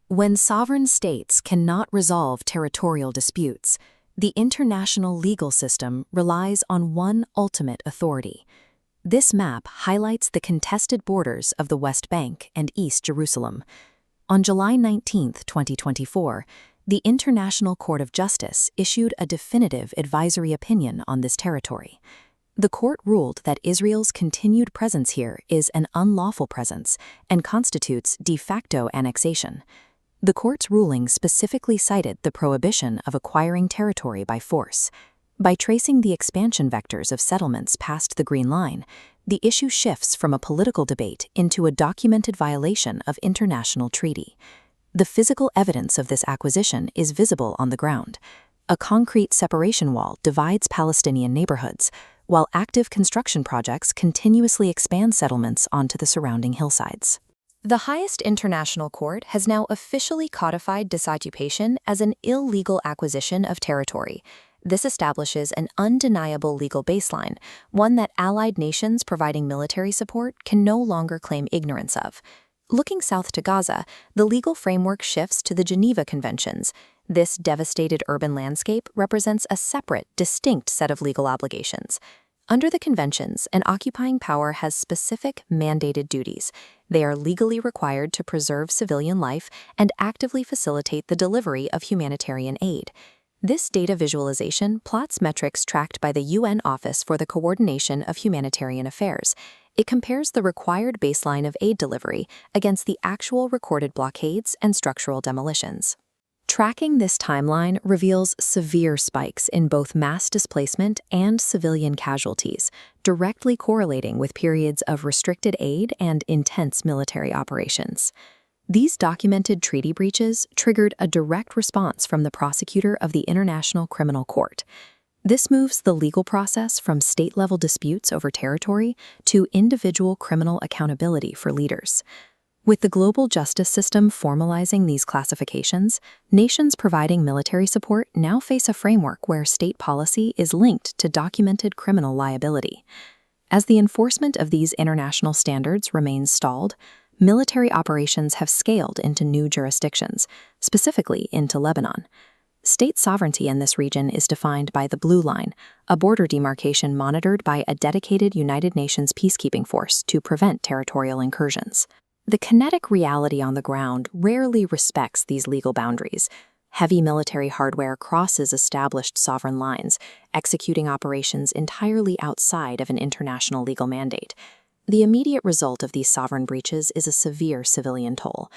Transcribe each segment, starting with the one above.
When sovereign states cannot resolve territorial disputes, the international legal system relies on one ultimate authority. This map highlights the contested borders of the West Bank and East Jerusalem. On July 19, 2024, the International Court of Justice issued a definitive advisory opinion on this territory. The court ruled that Israel's continued presence here is an unlawful presence and constitutes de facto annexation. The court's ruling specifically cited the prohibition of acquiring territory by force. By tracing the expansion vectors of settlements past the Green Line, the issue shifts from a political debate into a documented violation of international treaty. The physical evidence of this acquisition is visible on the ground. A concrete separation wall divides Palestinian neighborhoods, while active construction projects continuously expand settlements onto the surrounding hillsides. The highest international court has now officially codified disoccupation as an illegal acquisition of territory. This establishes an undeniable legal baseline, one that allied nations providing military support can no longer claim ignorance of. Looking south to Gaza, the legal framework shifts to the Geneva Conventions. This devastated urban landscape represents a separate, distinct set of legal obligations. Under the conventions, an occupying power has specific mandated duties. They are legally required to preserve civilian life and actively facilitate the delivery of humanitarian aid. This data visualization plots metrics tracked by the UN Office for the Coordination of Humanitarian Affairs. It compares the required baseline of aid delivery against the actual recorded blockades and structural demolitions. Tracking this timeline reveals severe spikes in both mass displacement and civilian casualties, directly correlating with periods of restricted aid and intense military operations. These documented treaty breaches triggered a direct response from the prosecutor of the International Criminal Court. This moves the legal process from state-level disputes over territory to individual criminal accountability for leaders. With the global justice system formalizing these classifications, nations providing military support now face a framework where state policy is linked to documented criminal liability. As the enforcement of these international standards remains stalled, military operations have scaled into new jurisdictions, specifically into Lebanon. State sovereignty in this region is defined by the Blue Line, a border demarcation monitored by a dedicated United Nations peacekeeping force to prevent territorial incursions. The kinetic reality on the ground rarely respects these legal boundaries. Heavy military hardware crosses established sovereign lines, executing operations entirely outside of an international legal mandate. The immediate result of these sovereign breaches is a severe civilian toll.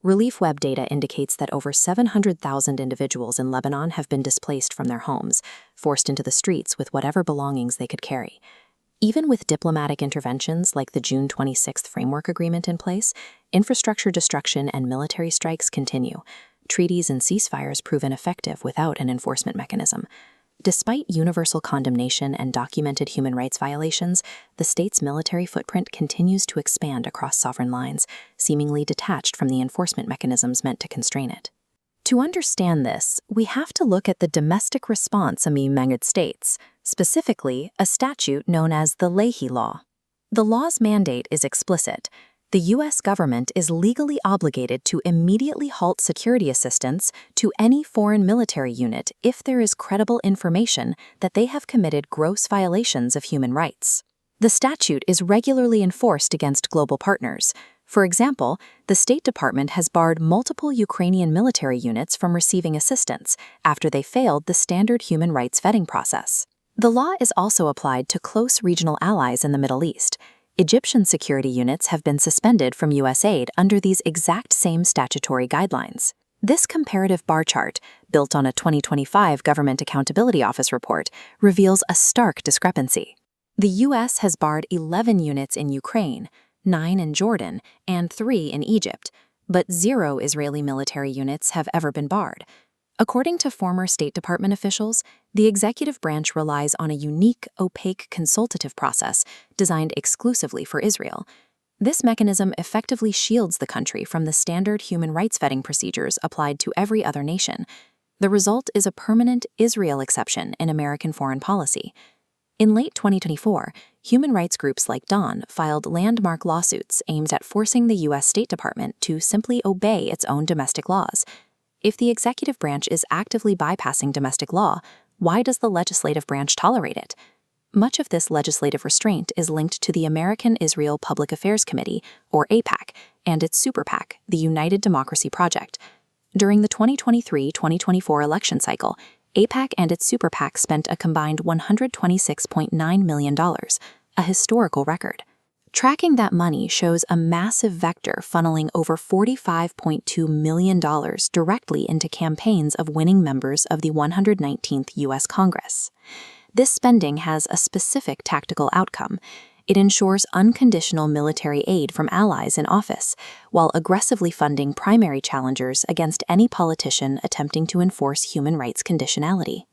ReliefWeb data indicates that over 700,000 individuals in Lebanon have been displaced from their homes, forced into the streets with whatever belongings they could carry. Even with diplomatic interventions like the June 26th Framework Agreement in place, infrastructure destruction and military strikes continue. Treaties and ceasefires prove ineffective without an enforcement mechanism. Despite universal condemnation and documented human rights violations, the state's military footprint continues to expand across sovereign lines, seemingly detached from the enforcement mechanisms meant to constrain it. To understand this, we have to look at the domestic response among United States, specifically a statute known as the Leahy Law. The law's mandate is explicit. The U.S. government is legally obligated to immediately halt security assistance to any foreign military unit if there is credible information that they have committed gross violations of human rights. The statute is regularly enforced against global partners. For example, the State Department has barred multiple Ukrainian military units from receiving assistance after they failed the standard human rights vetting process. The law is also applied to close regional allies in the Middle East. Egyptian security units have been suspended from U.S. aid under these exact same statutory guidelines. This comparative bar chart, built on a 2025 Government Accountability Office report, reveals a stark discrepancy. The U.S. has barred 11 units in Ukraine, 9 in Jordan, and 3 in Egypt, but 0 Israeli military units have ever been barred. According to former State Department officials, the executive branch relies on a unique, opaque consultative process designed exclusively for Israel. This mechanism effectively shields the country from the standard human rights vetting procedures applied to every other nation. The result is a permanent Israel exception in American foreign policy. In late 2024, human rights groups like Dawn filed landmark lawsuits aimed at forcing the U.S. State Department to simply obey its own domestic laws. If the executive branch is actively bypassing domestic law, why does the legislative branch tolerate it? Much of this legislative restraint is linked to the American Israel Public Affairs Committee, or AIPAC, and its super PAC, the United Democracy Project. During the 2023-2024 election cycle, AIPAC and its super PAC spent a combined $126.9 million, a historical record. Tracking that money shows a massive vector funneling over $45.2 million directly into campaigns of winning members of the 119th U.S. Congress. This spending has a specific tactical outcome. It ensures unconditional military aid from allies in office, while aggressively funding primary challengers against any politician attempting to enforce human rights conditionality.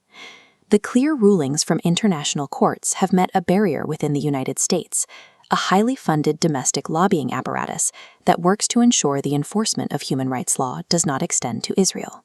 The clear rulings from international courts have met a barrier within the United States, a highly funded domestic lobbying apparatus that works to ensure the enforcement of human rights law does not extend to Israel.